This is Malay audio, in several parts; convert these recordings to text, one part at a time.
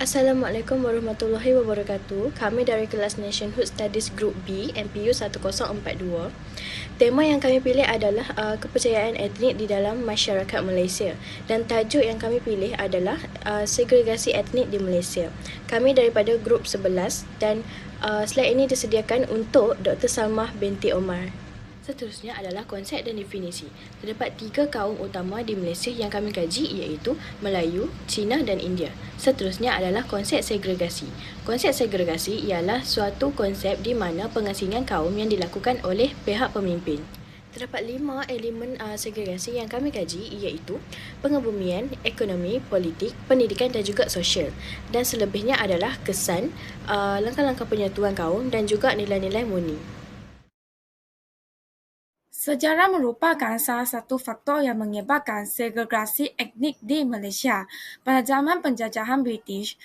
Assalamualaikum warahmatullahi wabarakatuh. Kami dari kelas Nationhood Studies Group B, MPU 1042. Tema yang kami pilih adalah kepercayaan etnik di dalam masyarakat Malaysia. Dan tajuk yang kami pilih adalah segregasi etnik di Malaysia. Kami daripada Group 11 dan slide ini disediakan untuk Dr. Salmah binti Omar. Seterusnya adalah konsep dan definisi. Terdapat 3 kaum utama di Malaysia yang kami kaji iaitu Melayu, Cina dan India. Seterusnya adalah konsep segregasi. Konsep segregasi ialah suatu konsep di mana pengasingan kaum yang dilakukan oleh pihak pemimpin. Terdapat 5 elemen segregasi yang kami kaji iaitu pengebumian, ekonomi, politik, pendidikan dan juga sosial. Dan selebihnya adalah kesan, langkah-langkah penyatuan kaum dan juga nilai-nilai murni. Sejarah merupakan salah satu faktor yang menyebabkan segregasi etnik di Malaysia. Pada zaman penjajahan British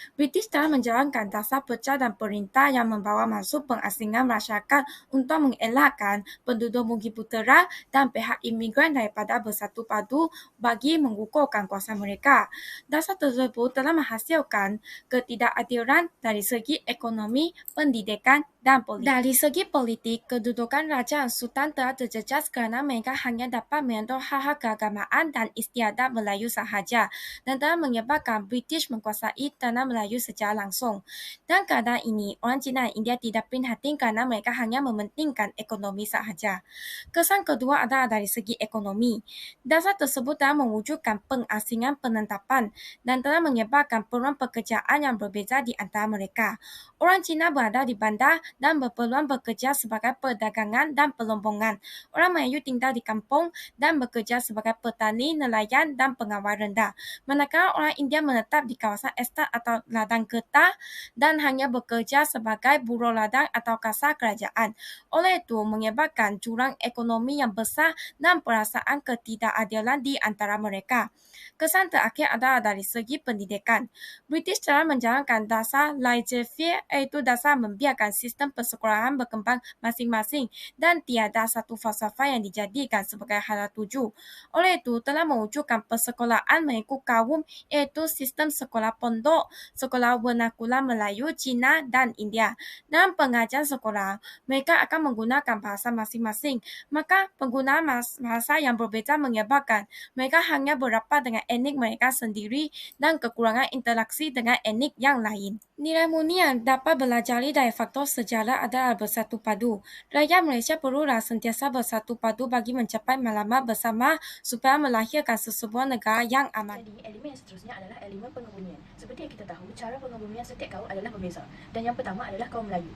telah menjalankan dasar pecah dan perintah yang membawa masuk pengasingan masyarakat untuk mengelakkan penduduk Bugiputera dan pihak imigran daripada bersatu padu bagi mengukuhkan kuasa mereka. Dasar tersebut telah menghasilkan ketidakadilan dari segi ekonomi, pendidikan, dan politik. Dari segi politik, kedudukan Raja Sultan telah terjejas kerana mereka hanya dapat menyentuh hak-hak keagamaan dan istiadat Melayu sahaja dan telah menyebabkan British menguasai tanah Melayu secara langsung. Dan keadaan ini, orang Cina dan India tidak prihatin kerana mereka hanya mementingkan ekonomi sahaja. Kesan kedua adalah dari segi ekonomi. Dasar tersebut telah mewujudkan pengasingan penetapan dan telah menyebabkan peluang pekerjaan yang berbeza di antara mereka. Orang Cina berada di bandar dan berpeluang bekerja sebagai perdagangan dan pelombongan. Orang Melayu tinggal di kampung dan bekerja sebagai petani, nelayan dan pengawal rendah. Manakala orang India menetap di kawasan estat atau ladang getah dan hanya bekerja sebagai buruh ladang atau kasar kerajaan. Oleh itu, menyebabkan jurang ekonomi yang besar dan perasaan ketidakadilan di antara mereka. Kesan terakhir adalah dari segi pendidikan. British telah menjalankan dasar laissez-faire, iaitu dasar membiarkan sistem persekolahan berkembang masing-masing dan tiada satu falsafah yang dijadikan sebagai hala tuju. Oleh itu, telah mewujudkan persekolahan mengikut kaum, iaitu sistem sekolah pondok, sekolah vernakular Melayu, Cina dan India. Dalam pengajian sekolah, mereka akan menggunakan bahasa masing-masing. Maka penggunaan bahasa yang berbeza menyebabkan mereka hanya berapat dengan etnik mereka sendiri dan kekurangan interaksi dengan etnik yang lain. Nilai murni yang dapat belajari dari faktor sejarah adalah bersatu padu. Rakyat Malaysia perlulah sentiasa bersatu padu bagi mencapai matlamat bersama supaya melahirkan sesebuah negara yang aman. Jadi, elemen yang seterusnya adalah elemen pengebumian. Seperti yang kita tahu, cara pengebumian setiap kaum adalah berbeza. Dan yang pertama adalah kaum Melayu.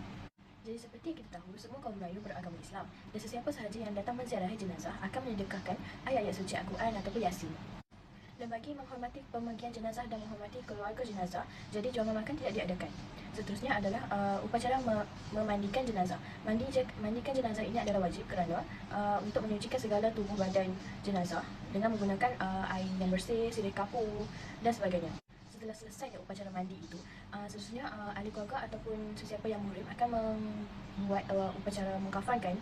Jadi seperti yang kita tahu, semua kaum Melayu beragama Islam dan sesiapa sahaja yang datang menziarahi jenazah akan menyedekahkan ayat-ayat suci Al-Quran ataupun Yasin. Dan bagi menghormati pemergian jenazah dan menghormati keluarga jenazah, jadi jualan makan tidak diadakan. Seterusnya adalah upacara memandikan jenazah. Mandikan jenazah ini adalah wajib kerana untuk menyucikan segala tubuh badan jenazah dengan menggunakan air yang bersih, sirih kapur dan sebagainya. Setelah selesai upacara mandi itu, seterusnya ahli keluarga ataupun sesiapa yang muhrim akan membuat upacara mengkafankan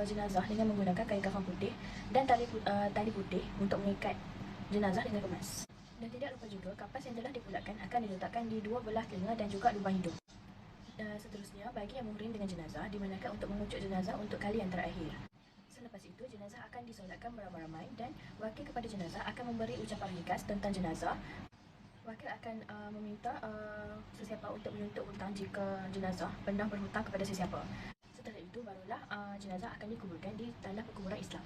jenazah dengan menggunakan kain kafan putih dan tali putih untuk mengikat jenazah dengan kemas. Dan tidak lupa juga, kapas yang telah dipulatkan akan diletakkan di dua belah telinga dan juga lubang hidung. Seterusnya, bagi yang muhrim dengan jenazah dibenarkan untuk mengucuk jenazah untuk kali yang terakhir. Selepas itu, jenazah akan disolatkan beramai-ramai dan wakil kepada jenazah akan memberi ucapan ringkas tentang jenazah. Wakil akan meminta sesiapa untuk menuntut hutang jika jenazah pernah berhutang kepada sesiapa. Setelah itu barulah jenazah akan dikuburkan di tanah perkuburan Islam.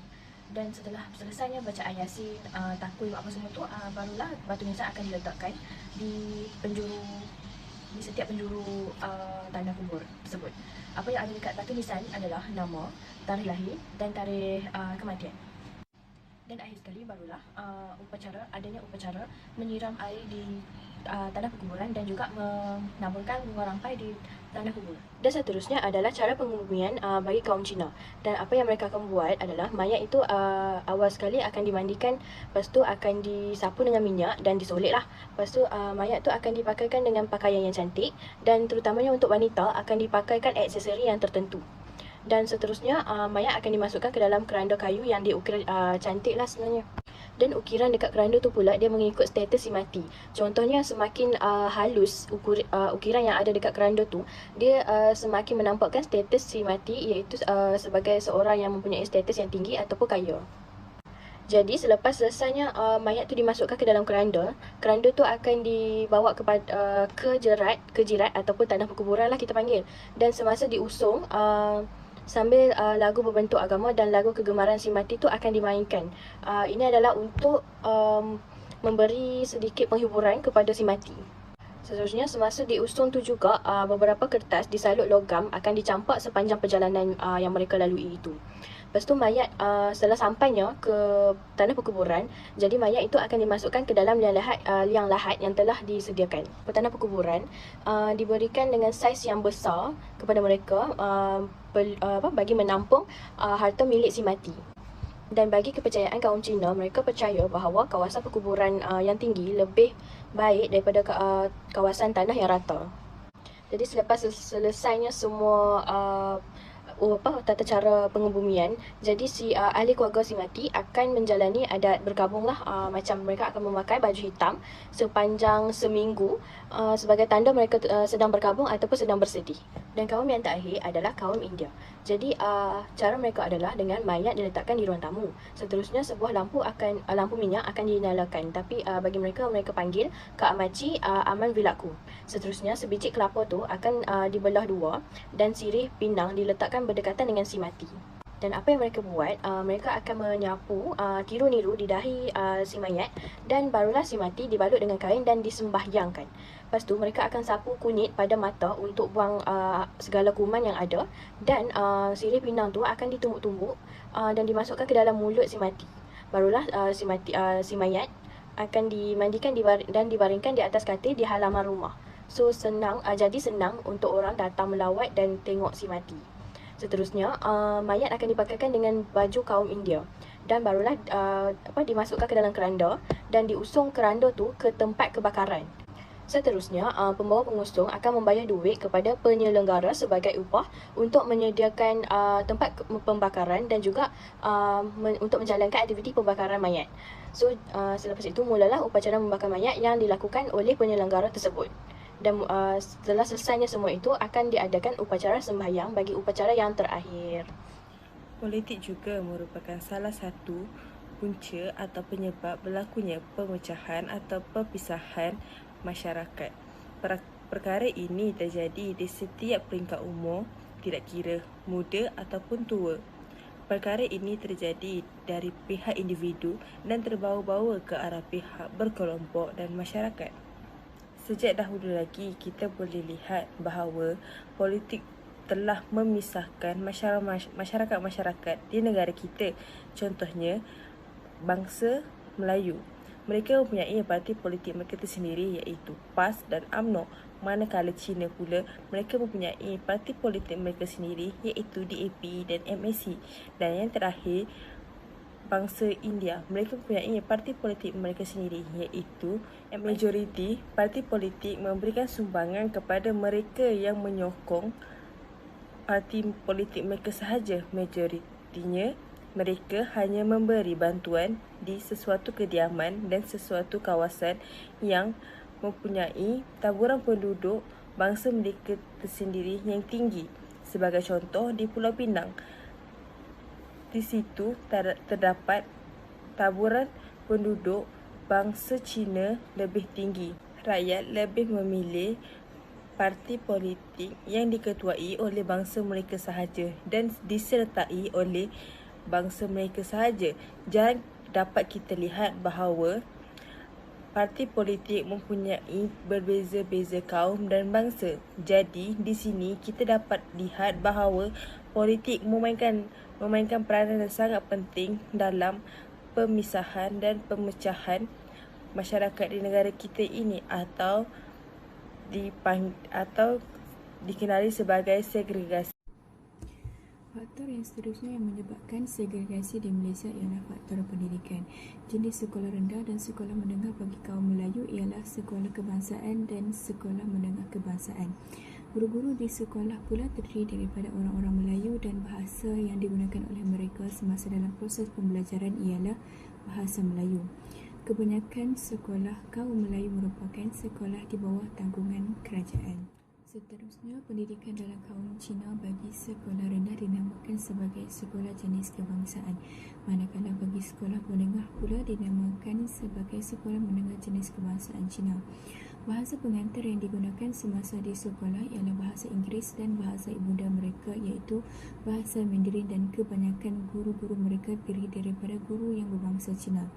Dan setelah selesainya bacaan Yasin, takwim apa semua tu, barulah batu nisan akan diletakkan di setiap penjuru tanah kubur tersebut. Apa yang ada dekat batu nisan adalah nama, tarikh lahir dan tarikh kematian. Dan akhir sekali barulah adanya upacara menyiram air di tanah perkuburan dan juga menaburkan bunga rampai di tanah kubur. Dan seterusnya adalah cara pengebumian bagi kaum Cina. Dan apa yang mereka akan buat adalah mayat itu awal sekali akan dimandikan, lepas tu akan disapu dengan minyak dan disolek lah. Lepas tu mayat tu akan dipakaikan dengan pakaian yang cantik dan terutamanya untuk wanita akan dipakaikan aksesori yang tertentu. Dan seterusnya, mayat akan dimasukkan ke dalam keranda kayu yang diukir cantik lah sebenarnya. Dan ukiran dekat keranda tu pula dia mengikut status si mati. Contohnya semakin halus ukiran yang ada dekat keranda tu, dia semakin menampakkan status si mati, iaitu sebagai seorang yang mempunyai status yang tinggi ataupun kaya. Jadi selepas selesainya mayat tu dimasukkan ke dalam keranda, keranda tu akan dibawa kepada ke jirat ataupun tanah perkuburan lah kita panggil. Dan semasa diusung, sambil lagu berbentuk agama dan lagu kegemaran si mati tu akan dimainkan. Ini adalah untuk memberi sedikit penghiburan kepada si mati. Seterusnya, semasa diusung tu juga, beberapa kertas disalut logam akan dicampak sepanjang perjalanan yang mereka lalui itu. Lepas tu mayat setelah sampainya ke tanah perkuburan, jadi mayat itu akan dimasukkan ke dalam liang lahat yang telah disediakan. Tanah perkuburan diberikan dengan saiz yang besar kepada mereka bagi menampung harta milik si mati. Dan bagi kepercayaan kaum Cina, mereka percaya bahawa kawasan perkuburan yang tinggi lebih baik daripada kawasan tanah yang rata. Jadi selepas selesainya semua tata cara pengebumian, jadi si ahli keluarga si mati akan menjalani adat berkabunglah. Macam mereka akan memakai baju hitam sepanjang seminggu sebagai tanda mereka sedang berkabung ataupun sedang bersedih. Dan kaum yang terakhir adalah kaum India. Jadi cara mereka adalah dengan mayat diletakkan di ruang tamu. Seterusnya sebuah lampu minyak akan dinyalakan, tapi bagi mereka panggil Kak Maci Aman Vilaku. Seterusnya sebiji kelapa tu akan dibelah dua dan sirih pinang diletakkan berdekatan dengan si mati. Dan apa yang mereka buat, mereka akan menyapu tiru-niru di dahi si mayat, dan barulah si mati dibalut dengan kain dan disembahyangkan. Lepas tu mereka akan sapu kunyit pada mata untuk buang segala kuman yang ada, dan sirih pinang tu akan ditumbuk-tumbuk dan dimasukkan ke dalam mulut si mati. Barulah si mayat akan dimandikan dan dibaringkan di atas katil di halaman rumah. So jadi senang untuk orang datang melawat dan tengok si mati. Seterusnya, mayat akan dipakaikan dengan baju kaum India dan barulah dimasukkan ke dalam keranda dan diusung keranda tu ke tempat kebakaran. Seterusnya, pembawa pengusung akan membayar duit kepada penyelenggara sebagai upah untuk menyediakan tempat pembakaran dan juga untuk menjalankan aktiviti pembakaran mayat. So, selepas itu mulalah upacara membakar mayat yang dilakukan oleh penyelenggara tersebut. Dan setelah selesainya semua itu akan diadakan upacara sembahyang bagi upacara yang terakhir. Politik juga merupakan salah satu punca atau penyebab berlakunya pemecahan atau perpisahan masyarakat. Perkara ini terjadi di setiap peringkat umur, tidak kira muda ataupun tua. Perkara ini terjadi dari pihak individu dan terbawa-bawa ke arah pihak berkelompok dan masyarakat. Sejak dahulu lagi, kita boleh lihat bahawa politik telah memisahkan masyarakat-masyarakat di negara kita. Contohnya, bangsa Melayu. Mereka mempunyai parti politik mereka tersendiri, iaitu PAS dan UMNO. Manakala Cina pula, mereka mempunyai parti politik mereka sendiri, iaitu DAP dan MAC. Dan yang terakhir, bangsa India, mereka mempunyai parti politik mereka sendiri, iaitu majoriti parti politik memberikan sumbangan kepada mereka yang menyokong parti politik mereka sahaja. Majoritinya mereka hanya memberi bantuan di sesuatu kediaman dan sesuatu kawasan yang mempunyai taburan penduduk bangsa mereka tersendiri yang tinggi. Sebagai contoh, di Pulau Pinang, di situ terdapat taburan penduduk bangsa Cina lebih tinggi. Rakyat lebih memilih parti politik yang diketuai oleh bangsa mereka sahaja dan disertai oleh bangsa mereka sahaja. Jarang dapat kita lihat bahawa parti politik mempunyai berbeza-beza kaum dan bangsa. Jadi, di sini kita dapat lihat bahawa politik memainkan peranan yang sangat penting dalam pemisahan dan pemecahan masyarakat di negara kita ini, atau dikenali sebagai segregasi. Faktor yang seterusnya yang menyebabkan segregasi di Malaysia ialah faktor pendidikan. Jenis sekolah rendah dan sekolah menengah bagi kaum Melayu ialah sekolah kebangsaan dan sekolah menengah kebangsaan. Guru-guru di sekolah pula terdiri daripada orang-orang Melayu dan bahasa yang digunakan oleh mereka semasa dalam proses pembelajaran ialah bahasa Melayu. Kebanyakan sekolah kaum Melayu merupakan sekolah di bawah tanggungan kerajaan. Seterusnya, pendidikan dalam kaum Cina bagi sekolah rendah dinamakan sebagai sekolah jenis kebangsaan, manakala bagi sekolah menengah pula dinamakan sebagai sekolah menengah jenis kebangsaan Cina. Bahasa pengantar yang digunakan semasa di sekolah ialah bahasa Inggeris dan bahasa ibunda mereka iaitu bahasa Mandarin, dan kebanyakan guru-guru mereka terdiri daripada guru yang berbangsa Cina.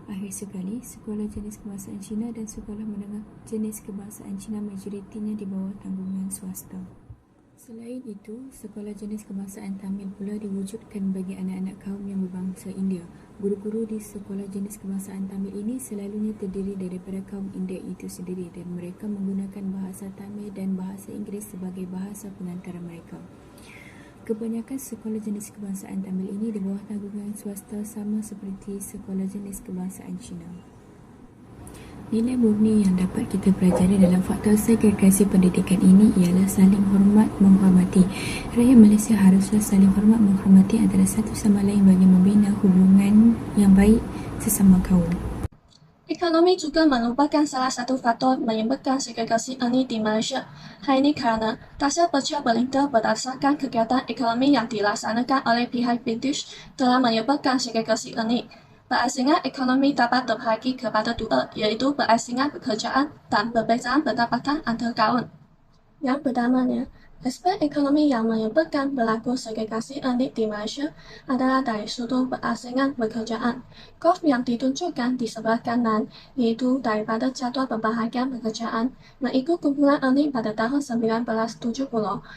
Akhir sekali, sekolah jenis kebangsaan Cina dan sekolah menengah jenis kebangsaan Cina majoritinya di bawah tanggungan swasta. Selain itu, sekolah jenis kebangsaan Tamil pula diwujudkan bagi anak-anak kaum yang berbangsa India. Guru-guru di sekolah jenis kebangsaan Tamil ini selalunya terdiri daripada kaum India itu sendiri, dan mereka menggunakan bahasa Tamil dan bahasa Inggeris sebagai bahasa pengantara mereka. Kebanyakan sekolah jenis kebangsaan Tamil ini di bawah tanggungan swasta sama seperti sekolah jenis kebangsaan Cina. Nilai murni yang dapat kita pelajari dalam faktor segregasi pendidikan ini ialah saling hormat menghormati. Rakyat Malaysia haruslah saling hormat menghormati antara satu sama lain bagi membina hubungan yang baik sesama kaum. Ekonomi juga merupakan salah satu faktor menyebabkan segregasi etnik di Malaysia. Hal ini kerana dasar pecah belinda berdasarkan kegiatan ekonomi yang dilaksanakan oleh pihak British telah menyebabkan segregasi etnik. Berasingan ekonomi dapat terbahagi kepada dua, iaitu berasingan pekerjaan dan perbezaan pendapatan antar kaum. Yang pertamanya, aspek ekonomi yang menyebabkan berlaku segregasi etnik di Malaysia adalah dari sudut berasingan pekerjaan. Graf yang ditunjukkan di sebelah kanan, iaitu daripada jadual pembahagian pekerjaan mengikut kumpulan etnik pada tahun 1970,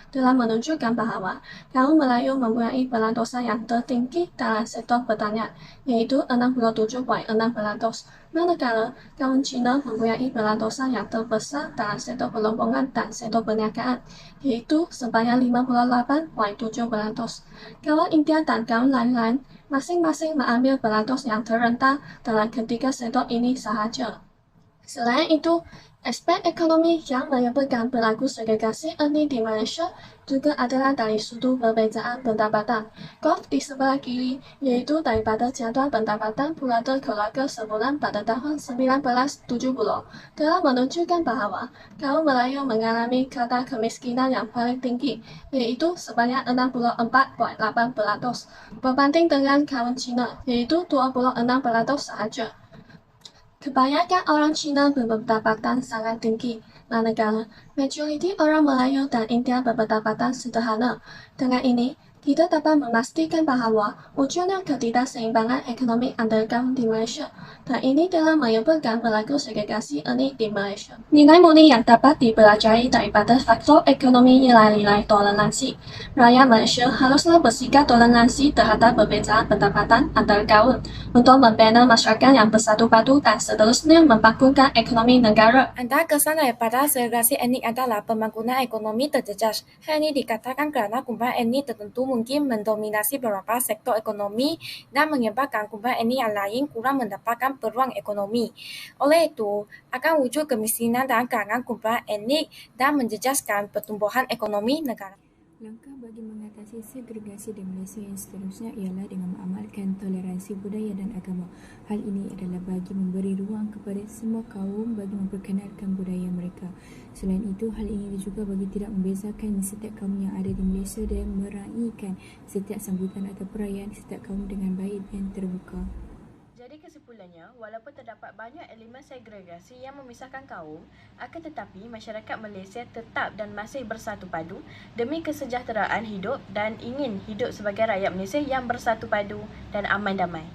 telah menunjukkan bahawa kaum Melayu mempunyai perantosan yang tertinggi dalam sektor pertanian, iaitu 67,6%. Manakala kaum Cina mempunyai perantosan yang terbesar dalam sektor perlombongan dan sektor perniagaan, iaitu sebanyak 58,7%. Kaum India dan kaum lain-lain masing-masing mengambil perantos yang terendah dalam ketiga sektor ini sahaja. Selain itu, aspek ekonomi yang menyebabkan berlaku segregasi etnik di Malaysia juga adalah dari sudut perbezaan pendapatan. Graf di sebelah kiri, iaitu daripada jadual pendapatan purata keluarga sebulan pada tahun 1970, telah menunjukkan bahawa kaum Melayu mengalami kadar kemiskinan yang paling tinggi, iaitu sebanyak 64,8%, berbanding dengan kaum Cina, iaitu 26% sahaja. Kebanyakan orang Cina berpendapatan sangat tinggi, manakala majoriti orang Melayu dan India berpendapatan sederhana. Dengan ini, kita dapat memastikan bahawa wujudnya ketidakseimbangan ekonomi antara kaum di Malaysia, dan ini telah menyebabkan berlaku segregasi etnik di Malaysia. Nilai murni yang dapat dipelajari daripada faktor ekonomi ialah nilai toleransi. Rakyat Malaysia haruslah bersikap toleransi terhadap perbezaan pendapatan antara kaum untuk membina masyarakat yang bersatu padu dan seterusnya membangunkan ekonomi negara. Antara kesan daripada segregasi etnik adalah pembangunan ekonomi terjejas. Hal ini dikatakan kerana kumpulan etnik tertentu mungkin mendominasi beberapa sektor ekonomi dan menyebabkan kumpulan etnik yang lain kurang mendapatkan peluang ekonomi. Oleh itu, akan wujud kemiskinan dalam kalangan kumpulan etnik dan menjejaskan pertumbuhan ekonomi negara. Langkah bagi mengatasi segregasi di Malaysia yang seterusnya ialah dengan mengamalkan toleransi budaya dan agama. Hal ini adalah bagi memberi ruang kepada semua kaum bagi memperkenalkan budaya mereka. Selain itu, hal ini juga bagi tidak membezakan setiap kaum yang ada di Malaysia dan meraihkan setiap sambutan atau perayaan setiap kaum dengan baik dan terbuka. Jadi kesimpulannya, walaupun terdapat banyak elemen segregasi yang memisahkan kaum, akan tetapi masyarakat Malaysia tetap dan masih bersatu padu demi kesejahteraan hidup dan ingin hidup sebagai rakyat Malaysia yang bersatu padu dan aman damai.